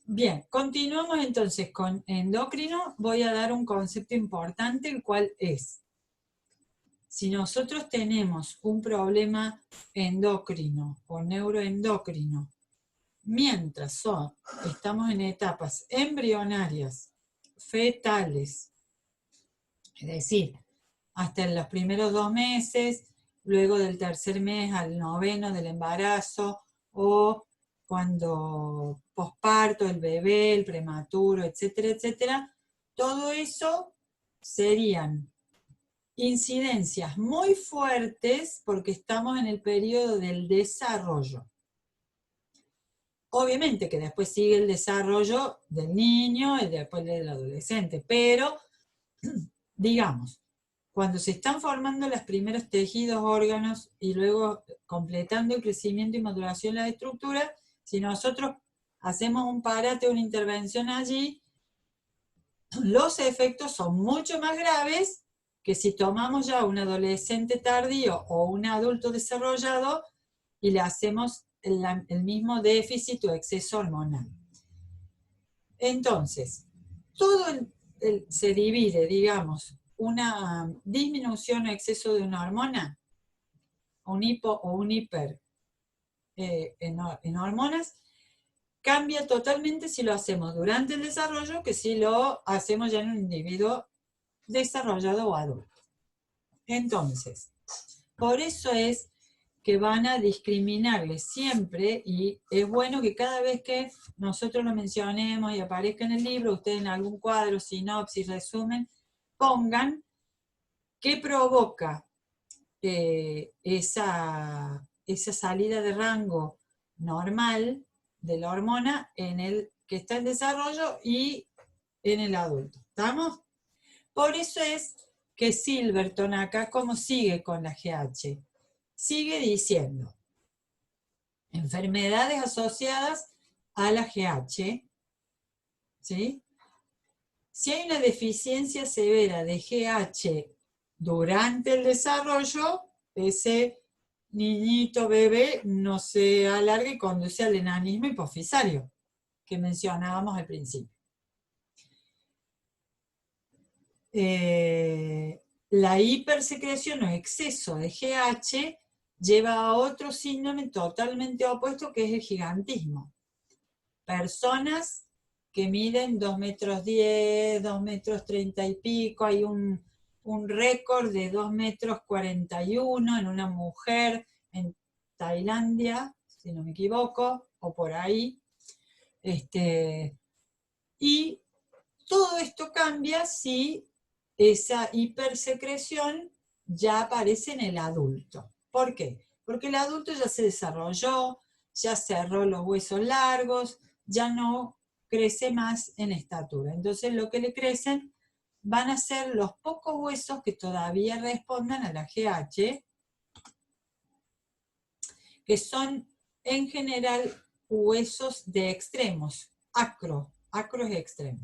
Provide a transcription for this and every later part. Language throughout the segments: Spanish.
Bien, continuamos entonces con endocrino. Voy a dar un concepto importante, el cual es, si nosotros tenemos un problema endocrino o neuroendocrino, mientras estamos en etapas embrionarias, fetales, es decir, hasta en los primeros 2 meses, luego del tercer mes al noveno del embarazo, o cuando posparto, el bebé, el prematuro, etcétera, etcétera, todo eso serían incidencias muy fuertes porque estamos en el periodo del desarrollo. Obviamente que después sigue el desarrollo del niño y después del adolescente, pero digamos, cuando se están formando los primeros tejidos, órganos y luego completando el crecimiento y maduración de la estructura, si nosotros hacemos un parate o una intervención allí, los efectos son mucho más graves que si tomamos ya un adolescente tardío o un adulto desarrollado y le hacemos el mismo déficit o exceso hormonal. Entonces, todo se divide, digamos, una disminución o exceso de una hormona, un hipo o un hiper en hormonas, cambia totalmente si lo hacemos durante el desarrollo que si lo hacemos ya en un individuo desarrollado o adulto. Entonces, por eso es que van a discriminarles siempre, y es bueno que cada vez que nosotros lo mencionemos y aparezca en el libro, ustedes en algún cuadro, sinopsis, resumen, pongan qué provoca esa salida de rango normal de la hormona en el que está en desarrollo y en el adulto. ¿Estamos? Por eso es que Silverton acá, como sigue con la GH, sigue diciendo enfermedades asociadas a la GH, ¿sí? Si hay una deficiencia severa de GH durante el desarrollo, ese niñito bebé no se alarga y conduce al enanismo hipofisario que mencionábamos al principio. La hipersecreción o exceso de GH lleva a otro síndrome totalmente opuesto, que es el gigantismo. Personas que miden 2 metros 10, 2 metros 30 y pico, hay un récord de 2 metros 41 en una mujer en Tailandia, si no me equivoco, o por ahí. Y todo esto cambia si esa hipersecreción ya aparece en el adulto. ¿Por qué? Porque el adulto ya se desarrolló, ya cerró los huesos largos, ya no crece más en estatura. Entonces lo que le crecen van a ser los pocos huesos que todavía respondan a la GH, que son en general huesos de extremos, acro es extremo.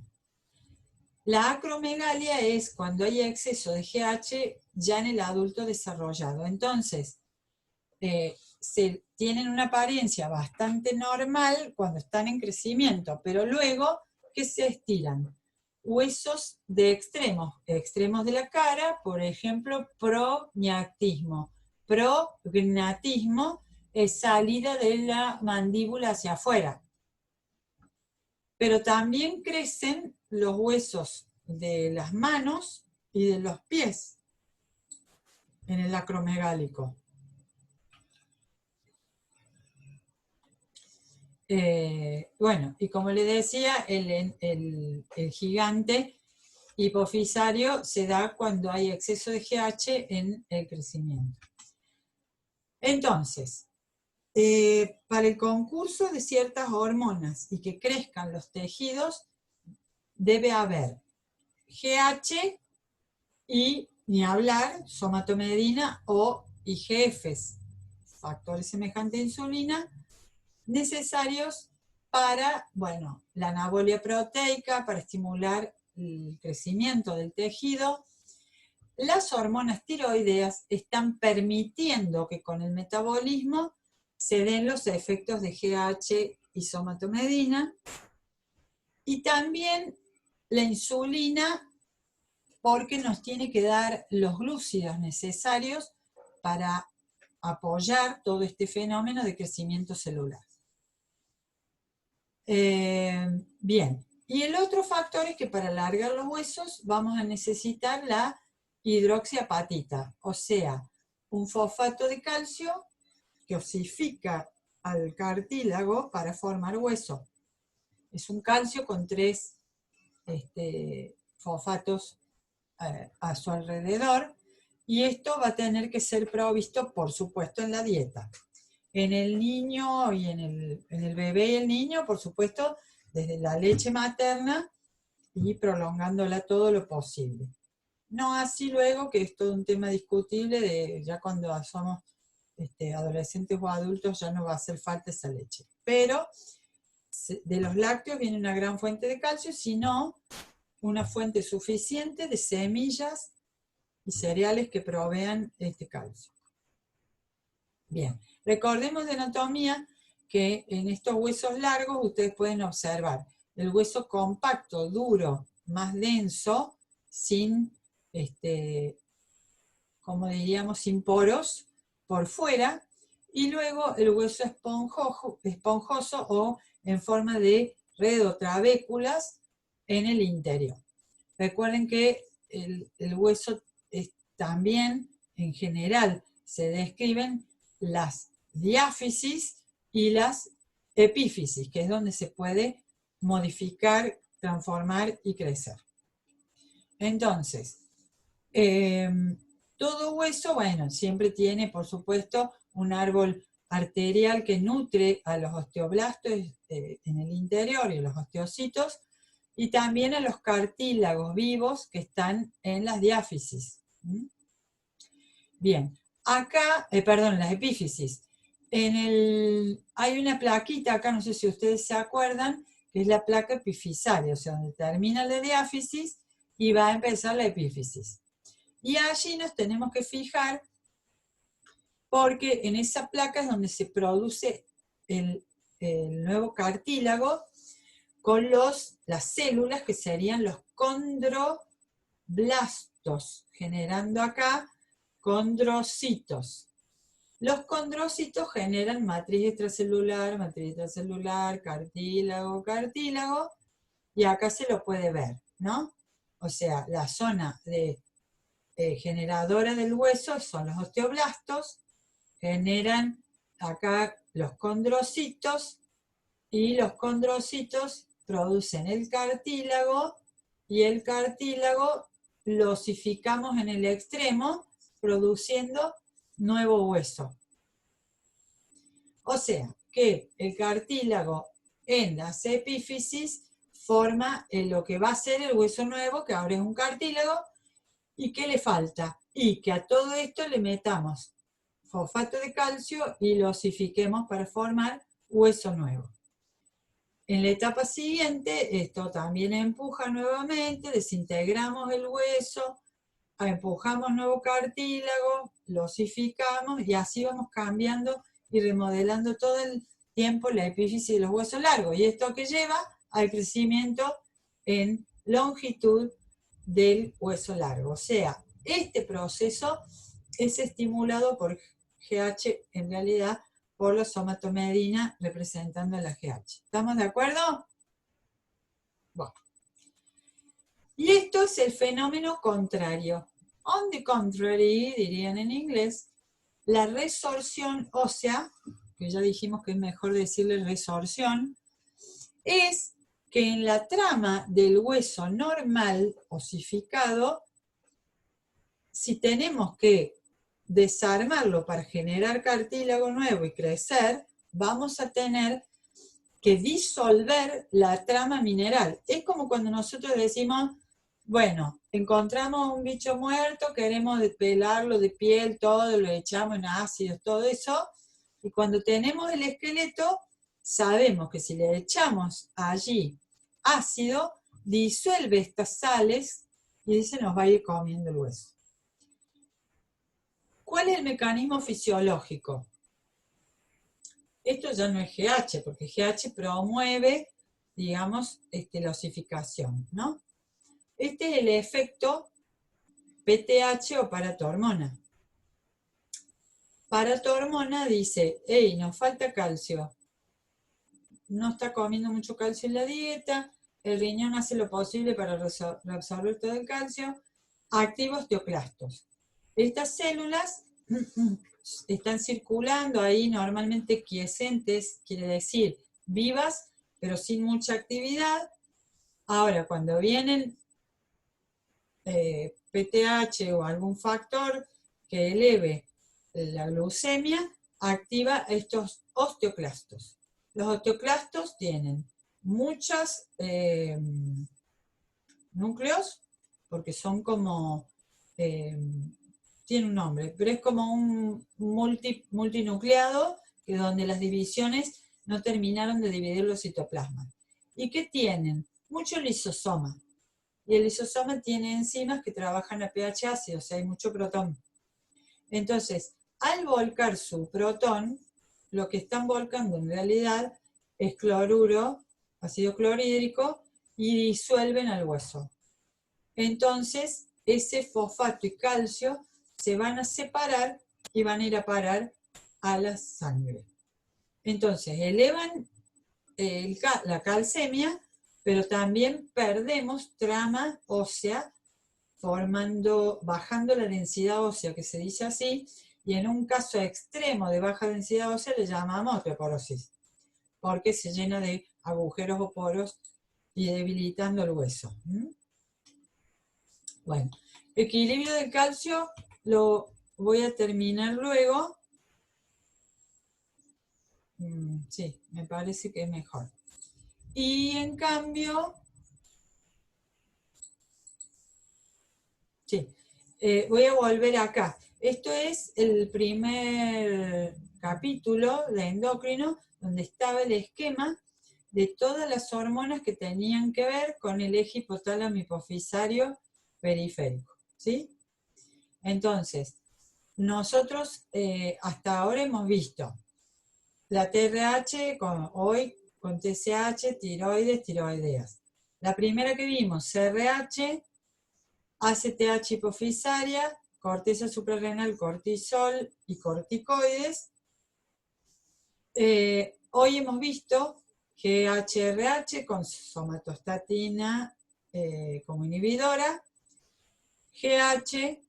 La acromegalia es cuando hay exceso de GH ya en el adulto desarrollado. Entonces, tienen una apariencia bastante normal cuando están en crecimiento, pero luego que se estiran. Huesos de extremos de la cara, por ejemplo, prognatismo. Prognatismo es salida de la mandíbula hacia afuera. Pero también crecen los huesos de las manos y de los pies en el acromegálico. Bueno, y como les decía, el gigante hipofisario se da cuando hay exceso de GH en el crecimiento. Entonces, para el concurso de ciertas hormonas y que crezcan los tejidos, debe haber GH y, ni hablar, somatomedina o IGFs, factores semejantes a insulina, necesarios para, bueno, la anabolia proteica, para estimular el crecimiento del tejido. Las hormonas tiroideas están permitiendo que con el metabolismo se den los efectos de GH y somatomedina. Y también la insulina, porque nos tiene que dar los glúcidos necesarios para apoyar todo este fenómeno de crecimiento celular. Bien, y el otro factor es que para alargar los huesos vamos a necesitar la hidroxiapatita, o sea, un fosfato de calcio que osifica al cartílago para formar hueso. Es un calcio con 3 fosfatos a su alrededor, y esto va a tener que ser provisto, por supuesto, en la dieta. En el niño y en el bebé y el niño, por supuesto, desde la leche materna y prolongándola todo lo posible. No así luego, que es todo un tema discutible, de ya cuando somos adolescentes o adultos ya no va a hacer falta esa leche. Pero de los lácteos viene una gran fuente de calcio, sino una fuente suficiente de semillas y cereales que provean este calcio. Bien, recordemos de anatomía que en estos huesos largos ustedes pueden observar el hueso compacto, duro, más denso, sin, como diríamos, sin poros por fuera, y luego el hueso esponjoso o en forma de red o trabéculas en el interior. Recuerden que el hueso también, en general, se describen las diáfisis y las epífisis, que es donde se puede modificar, transformar y crecer. Entonces, todo hueso, bueno, siempre tiene, por supuesto, un árbol arterial que nutre a los osteoblastos en el interior y a los osteocitos, y también a los cartílagos vivos que están en las diáfisis. Bien, acá, perdón, las epífisis. Hay una plaquita acá, no sé si ustedes se acuerdan, que es la placa epifisaria, o sea, donde termina la diáfisis y va a empezar la epífisis. Y allí nos tenemos que fijar, porque en esa placa es donde se produce el nuevo cartílago con las células que serían los condroblastos, generando acá condrocitos. Los condrocitos generan matriz extracelular, cartílago, y acá se lo puede ver, ¿no? O sea, la zona generadora del hueso son los osteoblastos, generan acá los condrocitos, y los condrocitos producen el cartílago, y el cartílago lo osificamos en el extremo, produciendo nuevo hueso. O sea, que el cartílago en las epífisis forma lo que va a ser el hueso nuevo, que ahora es un cartílago. ¿Y qué le falta? Y que a todo esto le metamos fosfato de calcio y lo osifiquemos para formar hueso nuevo. En la etapa siguiente, esto también empuja nuevamente, desintegramos el hueso, empujamos nuevo cartílago, lo osificamos, y así vamos cambiando y remodelando todo el tiempo la epífisis de los huesos largos. Y esto que lleva al crecimiento en longitud del hueso largo. O sea, este proceso es estimulado por GH, en realidad por la somatomedina representando la GH. ¿Estamos de acuerdo? Bueno. Y esto es el fenómeno contrario. On the contrary, dirían en inglés, la resorción ósea, que ya dijimos que es mejor decirle resorción, es que en la trama del hueso normal osificado, si tenemos que desarmarlo para generar cartílago nuevo y crecer, vamos a tener que disolver la trama mineral. Es como cuando nosotros decimos, bueno, encontramos un bicho muerto, queremos pelarlo de piel, todo, lo echamos en ácidos, todo eso, y cuando tenemos el esqueleto, sabemos que si le echamos allí ácido, disuelve estas sales y se nos va a ir comiendo el hueso. ¿Cuál es el mecanismo fisiológico? Esto ya no es GH, porque GH promueve digamos, la osificación, ¿no? Este es el efecto PTH o paratormona. Paratormona dice, hey, nos falta calcio, no está comiendo mucho calcio en la dieta, el riñón hace lo posible para reabsorber todo el calcio, activa osteoclastos. Estas células están circulando ahí normalmente quiescentes, quiere decir vivas, pero sin mucha actividad. Ahora, cuando vienen PTH o algún factor que eleve la glucemia, activa estos osteoclastos. Los osteoclastos tienen muchos núcleos, porque son como, tiene un nombre, pero es como un multinucleado, que donde las divisiones no terminaron de dividir los citoplasmas. ¿Y qué tienen? Mucho lisosoma. Y el lisosoma tiene enzimas que trabajan a pH ácido, o sea, hay mucho protón. Entonces, al volcar su protón, lo que están volcando en realidad es cloruro, ácido clorhídrico, y disuelven al hueso. Entonces, ese fosfato y calcio se van a separar y van a ir a parar a la sangre. Entonces, elevan la calcemia, pero también perdemos trama ósea, bajando la densidad ósea, que se dice así, y en un caso extremo de baja densidad ósea le llamamos osteoporosis, porque se llena de agujeros o poros y debilitando el hueso. Bueno, equilibrio del calcio lo voy a terminar luego. Sí, me parece que es mejor. Y en cambio, sí, voy a volver acá. Esto es el primer capítulo de endocrino, donde estaba el esquema de todas las hormonas que tenían que ver con el eje hipotálamo hipofisario periférico, ¿sí? Entonces, nosotros hasta ahora hemos visto la TRH, hoy con TSH, tiroides, tiroideas. La primera que vimos, CRH, ACTH hipofisaria, corteza suprarrenal, cortisol y corticoides. Hoy hemos visto GHRH con somatostatina como inhibidora, GH,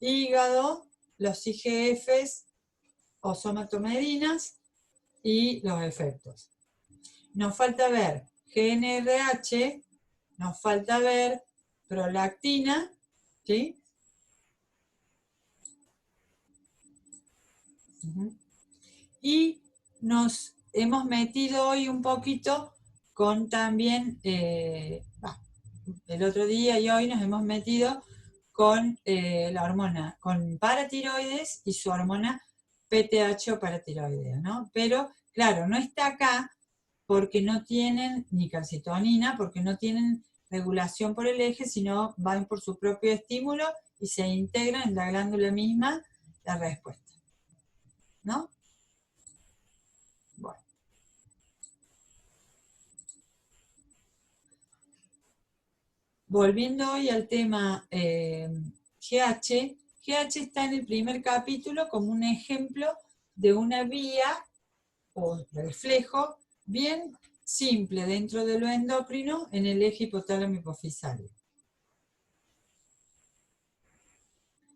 hígado, los IGFs o somatomedinas y los efectos. Nos falta ver GNRH, nos falta ver prolactina, ¿sí? Y nos hemos metido hoy un poquito con también, el otro día y hoy nos hemos metido con la hormona, con paratiroides y su hormona PTH o paratiroidea, ¿no? Pero, claro, no está acá porque no tienen ni calcitonina, porque no tienen regulación por el eje, sino van por su propio estímulo y se integran en la glándula misma la respuesta, ¿no? Bueno. Volviendo hoy al tema GH, GH está en el primer capítulo como un ejemplo de una vía o reflejo bien simple dentro de lo endocrino en el eje hipotálamo hipofisario.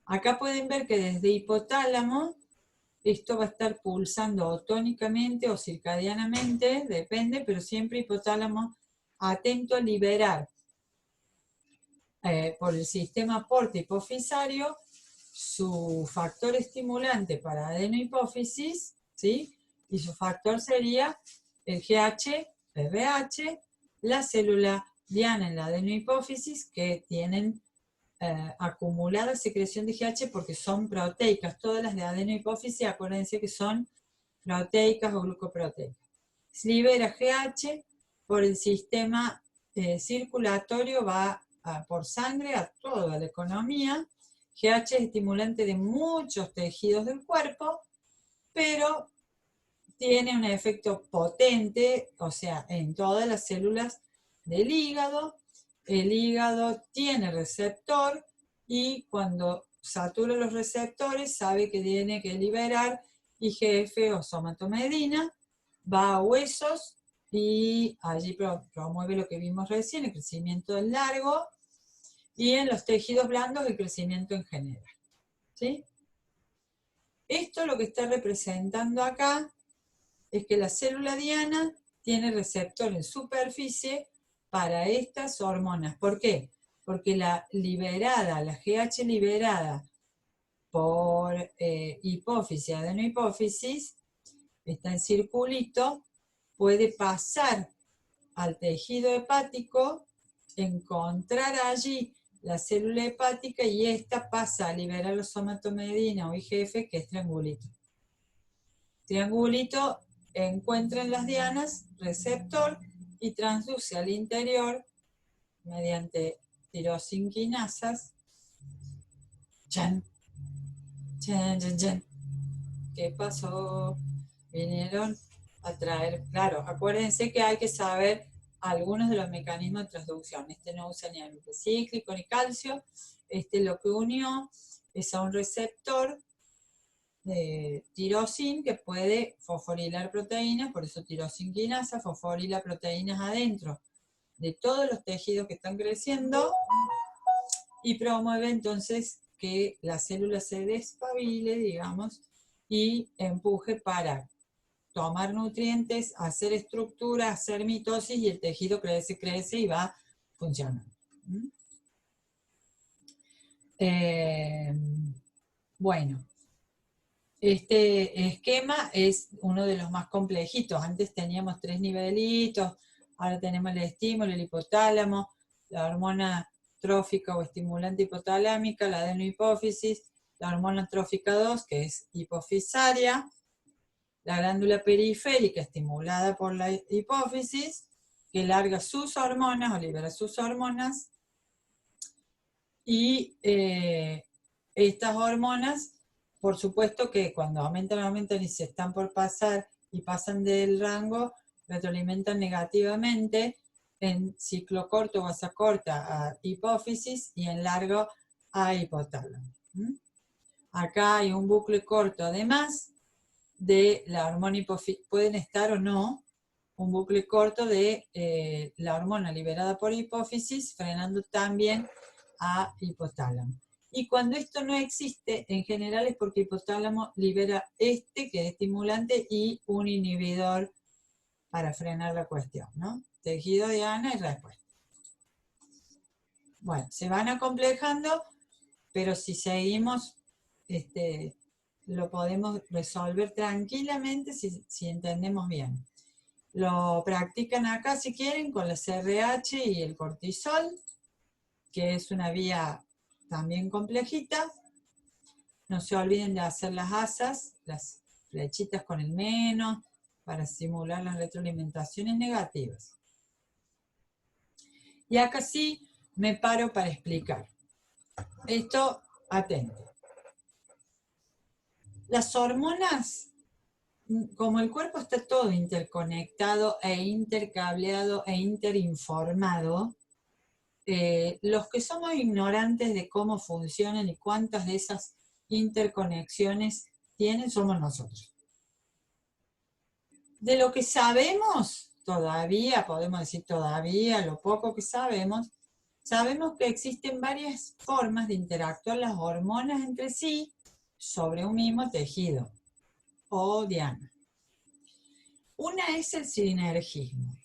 Acá pueden ver que desde hipotálamo esto va a estar pulsando tónicamente o circadianamente, depende, pero siempre hipotálamo atento a liberar por el sistema aporte hipofisario su factor estimulante para adenohipófisis, ¿sí? Y su factor sería el GH, RH, la célula diana en la adenohipófisis que tienen acumulada secreción de GH porque son proteicas, todas las de adenohipófisis, acuérdense que son proteicas o glucoproteicas. Se libera GH por el sistema circulatorio, va por sangre a toda la economía. GH es estimulante de muchos tejidos del cuerpo, pero tiene un efecto potente, o sea, en todas las células del hígado. El hígado tiene receptor y cuando satura los receptores sabe que tiene que liberar IGF o somatomedina, va a huesos y allí promueve lo que vimos recién, el crecimiento del largo, y en los tejidos blandos el crecimiento en general. ¿Sí? Esto lo que está representando acá es que la célula diana tiene receptor en superficie para estas hormonas. ¿Por qué? Porque la GH liberada por hipófisis, adenohipófisis, está en circulito, puede pasar al tejido hepático, encontrar allí la célula hepática y esta pasa a liberar la somatomedina o IGF, que es triangulito. Triangulito encuentra en las dianas receptor y transduce al interior mediante tirosinquinasas. ¡Chan! ¡Chan, chan, chan! ¿Qué pasó? Vinieron a traer, claro, acuérdense que hay que saber algunos de los mecanismos de transducción. Este no usa ni ácido cíclico ni calcio. Este lo que unió es a un receptor de tirosin que puede fosforilar proteínas, por eso tirosinquinasa fosforila proteínas adentro de todos los tejidos que están creciendo y promueve entonces que la célula se despabile, digamos, y empuje para tomar nutrientes, hacer estructura, hacer mitosis y el tejido crece y va funcionando. Bueno, este esquema es uno de los más complejitos. Antes teníamos 3 nivelitos, ahora tenemos el estímulo, el hipotálamo, la hormona trófica o estimulante hipotalámica, la adenohipófisis, la hormona trófica 2, que es hipofisaria, la glándula periférica estimulada por la hipófisis, que larga sus hormonas o libera sus hormonas, y estas hormonas, por supuesto que cuando aumentan y se están por pasar y pasan del rango, retroalimentan negativamente en ciclo corto o asa corta a hipófisis y en largo a hipotálamo. Acá hay un bucle corto además de la hormona hipófisis, pueden estar o no, un bucle corto de la hormona liberada por hipófisis, frenando también a hipotálamo. Y cuando esto no existe, en general es porque hipotálamo libera que es estimulante, y un inhibidor para frenar la cuestión, ¿no? Tejido diana y respuesta. Bueno, se van acomplejando, pero si seguimos, lo podemos resolver tranquilamente si entendemos bien. Lo practican acá si quieren con la CRH y el cortisol, que es una vía también complejita. No se olviden de hacer las asas, las flechitas con el menos, para simular las retroalimentaciones negativas. Y acá sí me paro para explicar. Esto, atento. Las hormonas, como el cuerpo está todo interconectado e intercableado e interinformado, los que somos ignorantes de cómo funcionan y cuántas de esas interconexiones tienen somos nosotros. De lo que sabemos, todavía, podemos decir todavía, lo poco que sabemos que existen varias formas de interactuar las hormonas entre sí sobre un mismo tejido o diana. Una es el sinergismo.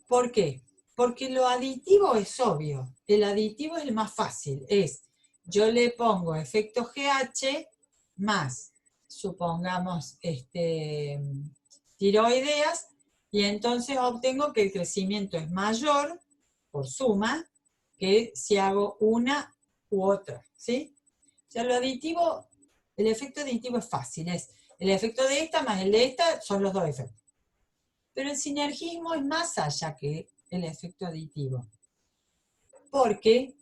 ¿Por qué? Porque lo aditivo es obvio. El aditivo es el más fácil. Yo le pongo efecto GH más, supongamos, tiroideas, y entonces obtengo que el crecimiento es mayor, por suma, que si hago una u otra, ¿sí? O sea, lo aditivo, el efecto aditivo es fácil, es el efecto de esta más el de esta, son los dos efectos. Pero el sinergismo es más allá que el efecto aditivo, porque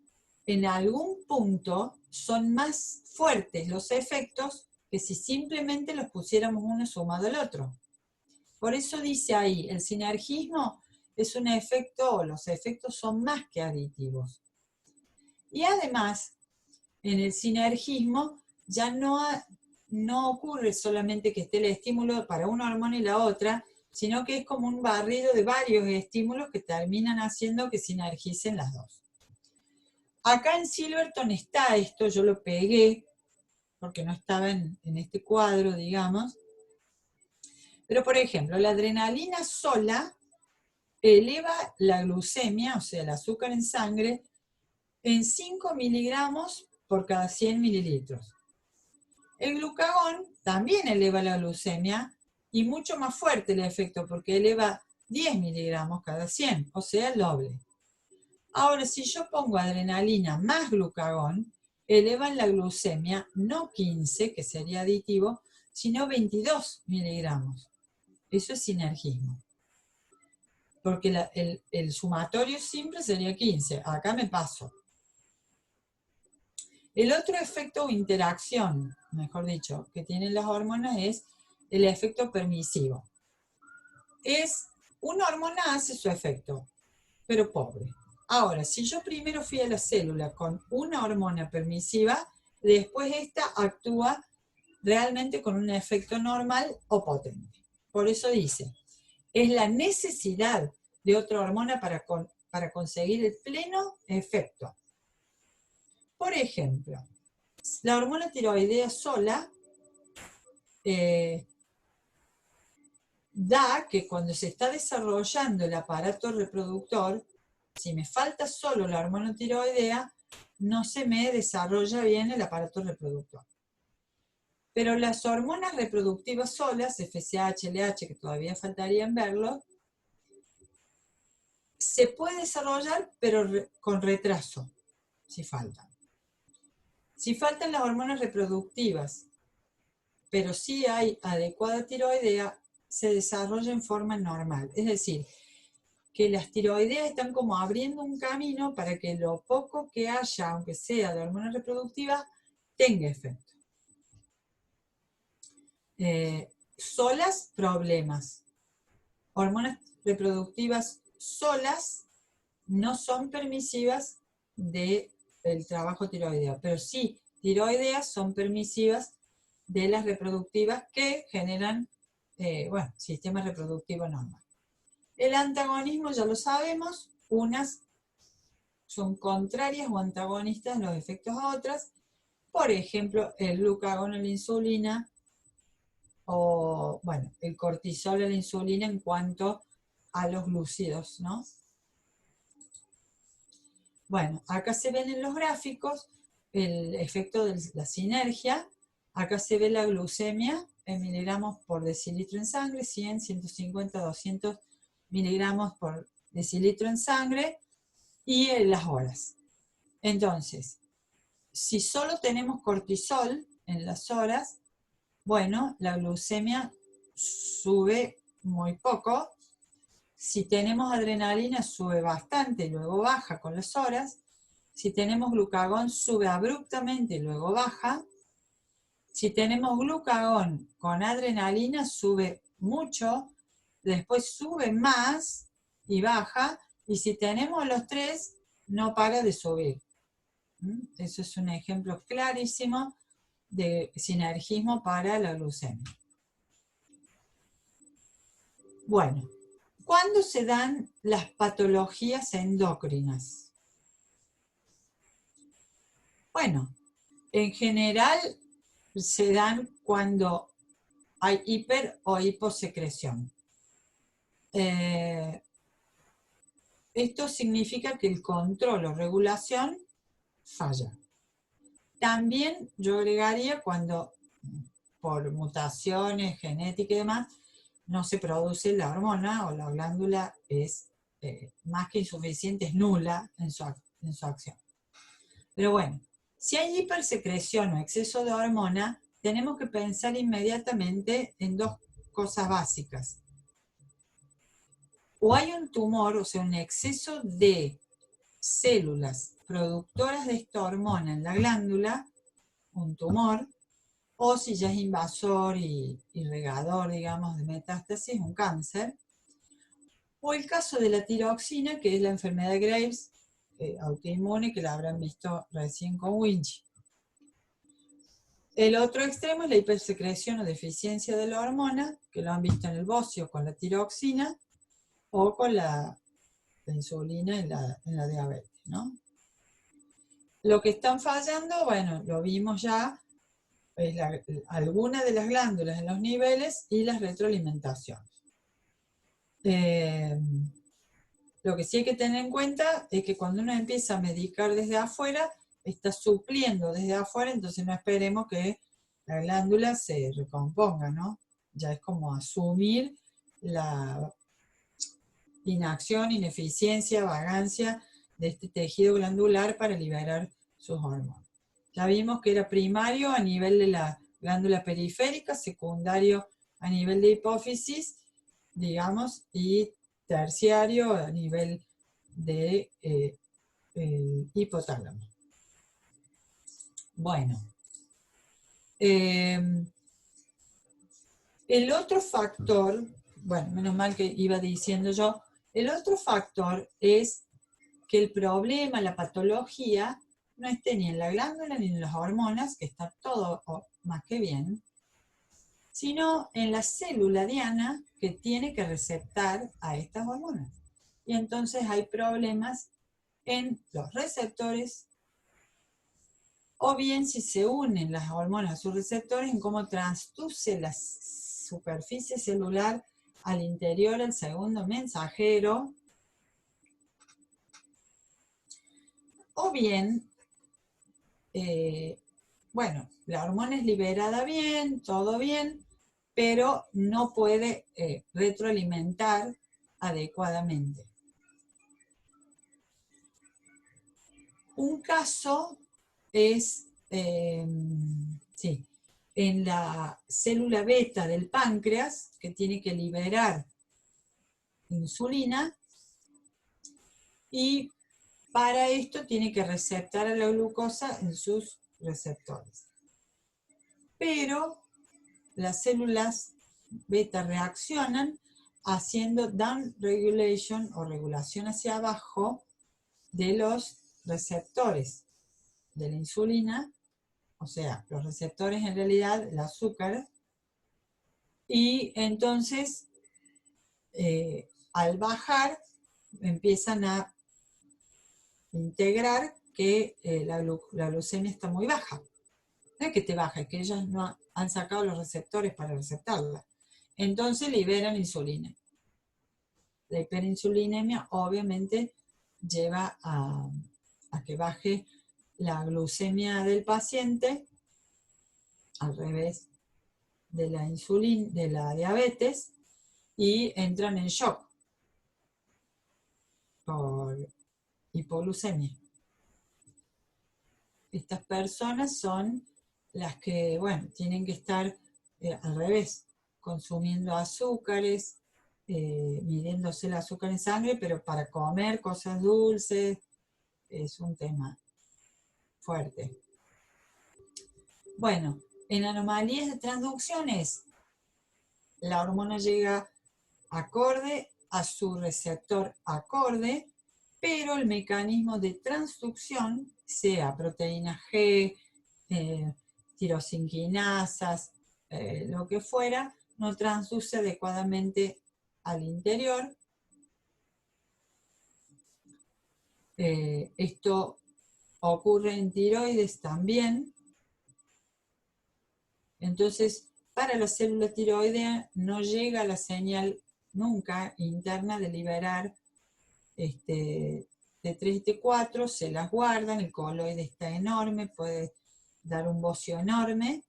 en algún punto son más fuertes los efectos que si simplemente los pusiéramos uno sumado al otro. Por eso dice ahí, el sinergismo es un efecto, o los efectos son más que aditivos. Y además, en el sinergismo ya no ocurre solamente que esté el estímulo para una hormona y la otra, sino que es como un barrido de varios estímulos que terminan haciendo que sinergicen las dos. Acá en Silverton está esto, yo lo pegué, porque no estaba en este cuadro, digamos. Pero, por ejemplo, la adrenalina sola eleva la glucemia, o sea, el azúcar en sangre, en 5 miligramos por cada 100 mililitros. El glucagón también eleva la glucemia y mucho más fuerte el efecto porque eleva 10 miligramos cada 100, o sea, el doble. Ahora, si yo pongo adrenalina más glucagón, elevan la glucemia no 15, que sería aditivo, sino 22 miligramos. Eso es sinergismo. Porque el sumatorio simple sería 15. Acá me paso. El otro efecto o interacción, mejor dicho, que tienen las hormonas es el efecto permisivo. Una hormona hace su efecto, pero pobre. Ahora, si yo primero fui a la célula con una hormona permisiva, después esta actúa realmente con un efecto normal o potente. Por eso dice, es la necesidad de otra hormona para conseguir el pleno efecto. Por ejemplo, la hormona tiroidea sola da que cuando se está desarrollando el aparato reproductor, si me falta solo la hormona tiroidea, no se me desarrolla bien el aparato reproductor. Pero las hormonas reproductivas solas, FSH, LH, que todavía faltarían verlo, se puede desarrollar, pero con retraso, si faltan. Si faltan las hormonas reproductivas, pero sí hay adecuada tiroidea, se desarrolla en forma normal. Es decir, que las tiroideas están como abriendo un camino para que lo poco que haya, aunque sea de hormonas reproductivas, tenga efecto. Solas, problemas. Hormonas reproductivas solas no son permisivas del trabajo tiroideo, pero sí, tiroideas son permisivas de las reproductivas que generan, sistema reproductivo normal. El antagonismo ya lo sabemos, unas son contrarias o antagonistas en los efectos a otras, por ejemplo, el glucagón a la insulina, o, bueno, el cortisol a la insulina en cuanto a los glúcidos, ¿no? Bueno, acá se ven en los gráficos el efecto de la sinergia. Acá se ve la glucemia en miligramos por decilitro en sangre, 100, 150, 200 miligramos por decilitro en sangre y en las horas. Entonces, si solo tenemos cortisol en las horas, bueno, la glucemia sube muy poco. Si tenemos adrenalina, sube bastante y luego baja con las horas. Si tenemos glucagón, sube abruptamente y luego baja. Si tenemos glucagón con adrenalina, sube mucho, después sube más y baja. Y si tenemos los tres, no para de subir. Eso es un ejemplo clarísimo de sinergismo para la glucemia. Bueno, ¿cuándo se dan las patologías endocrinas? Bueno, en general se dan cuando hay hiper o hiposecreción. Esto significa que el control o regulación falla. También yo agregaría cuando por mutaciones genéticas y demás no se produce la hormona o la glándula es más que insuficiente, es nula en su acción. Pero bueno, si hay hipersecreción o exceso de hormona, tenemos que pensar inmediatamente en dos cosas básicas. O hay un tumor, o sea, un exceso de células productoras de esta hormona en la glándula, un tumor, o si ya es invasor y regador, digamos, de metástasis, un cáncer. O el caso de la tiroxina, que es la enfermedad de Graves, autoinmune, que la habrán visto recién con Winch. El otro extremo es la hipersecreción o deficiencia de la hormona, que lo han visto en el bocio con la tiroxina o con la insulina en la diabetes, ¿no? Lo que están fallando, bueno, lo vimos ya, es alguna de las glándulas en los niveles y las retroalimentaciones. Lo que sí hay que tener en cuenta es que cuando uno empieza a medicar desde afuera, está supliendo desde afuera, entonces no esperemos que la glándula se recomponga, ¿no? Ya es como asumir la inacción, ineficiencia, vagancia de este tejido glandular para liberar sus hormonas. Ya vimos que era primario a nivel de la glándula periférica, secundario a nivel de hipófisis, digamos, y terciario a nivel de hipotálamo. Bueno, el otro factor, bueno, menos mal que iba diciendo yo, el otro factor es que el problema, la patología, no esté ni en la glándula ni en las hormonas, que está todo más que bien, sino en la célula diana que tiene que receptar a estas hormonas. Y entonces hay problemas en los receptores, o bien si se unen las hormonas a sus receptores, en cómo transduce la superficie celular al interior, al segundo mensajero, o bien, bueno, la hormona es liberada bien, todo bien, pero no puede retroalimentar adecuadamente. Un caso es, sí, en la célula beta del páncreas, que tiene que liberar insulina, y para esto tiene que receptar a la glucosa en sus receptores. Pero las células beta reaccionan haciendo down regulation o regulación hacia abajo de los receptores de la insulina, o sea, los receptores en realidad, el azúcar, y entonces al bajar empiezan a integrar que la glucemia está muy baja. No es que te baja, es que ellas no han sacado los receptores para receptarla. Entonces liberan insulina. La hiperinsulinemia obviamente lleva a que baje la glucemia del paciente, al revés de la insulina, de la diabetes, y entran en shock por hipoglucemia. Estas personas son las que, bueno, tienen que estar al revés, consumiendo azúcares, midiéndose el azúcar en sangre, pero para comer cosas dulces es un tema fuerte. Bueno, en anomalías de transducciones, la hormona llega acorde a su receptor acorde, pero el mecanismo de transducción, sea proteína G, tirosinquinasas, lo que fuera, no transduce adecuadamente al interior. Esto ocurre en tiroides también. Entonces, para la célula tiroidea no llega la señal nunca interna de liberar T3 y T4, se las guardan, el coloide está enorme, puede dar un bocio enorme,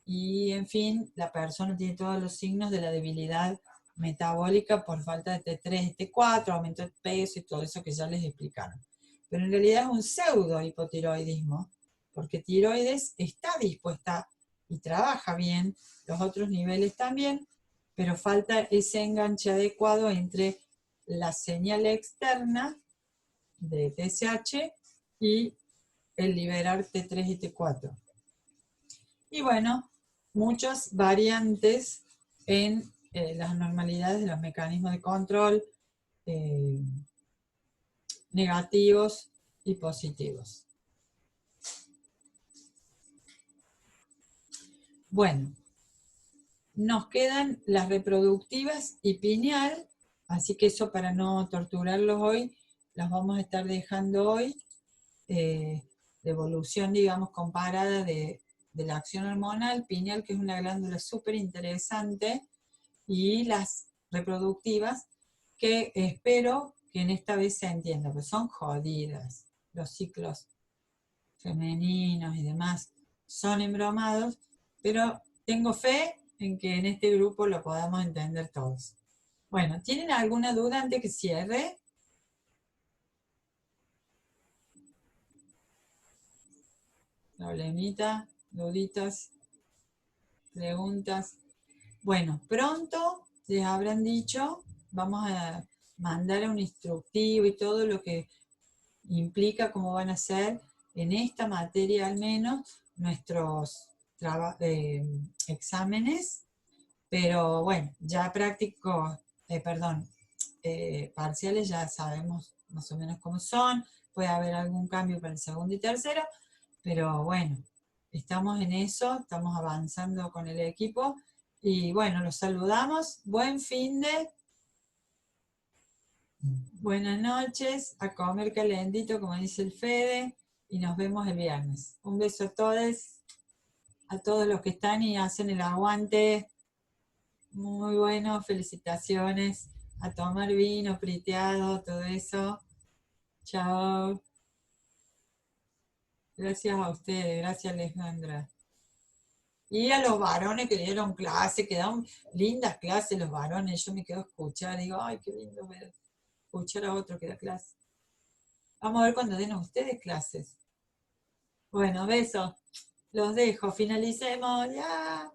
y en fin, la persona tiene todos los signos de la debilidad metabólica por falta de T3 y T4, aumento de peso y todo eso que ya les explicaron. Pero en realidad es un pseudo hipotiroidismo, porque tiroides está dispuesta y trabaja bien, los otros niveles también, pero falta ese enganche adecuado entre la señal externa de TSH y el liberar T3 y T4. Y bueno, muchas variantes en las normalidades de los mecanismos de control negativos y positivos. Bueno, nos quedan las reproductivas y pineal, así que eso para no torturarlos hoy, las vamos a estar dejando hoy, de evolución, digamos, comparada de la acción hormonal, pineal, que es una glándula súper interesante, y las reproductivas, que espero que en esta vez se entienda, pues son jodidas. Los ciclos femeninos y demás son embromados, pero tengo fe en que en este grupo lo podamos entender todos. Bueno, ¿tienen alguna duda antes que cierre? Problemita, duditas, preguntas. Bueno, pronto les habrán dicho, vamos a mandar un instructivo y todo lo que implica cómo van a ser en esta materia al menos nuestros exámenes, pero bueno, ya prácticos, parciales ya sabemos más o menos cómo son, puede haber algún cambio para el segundo y tercero, pero bueno, estamos en eso, estamos avanzando con el equipo y bueno, los saludamos, buen fin de, buenas noches, a comer calentito como dice el Fede y nos vemos el viernes. Un beso a todos los que están y hacen el aguante. Muy bueno, felicitaciones. A tomar vino, priteado, todo eso. Chao. Gracias a ustedes, gracias Alejandra. Y a los varones que dieron clase, que dan lindas clases los varones. Yo me quedo a escuchar, digo, ay, qué lindo ver, escuchar a otro que da clase. Vamos a ver cuando den a ustedes clases. Bueno, besos. Los dejo, finalicemos. Ya.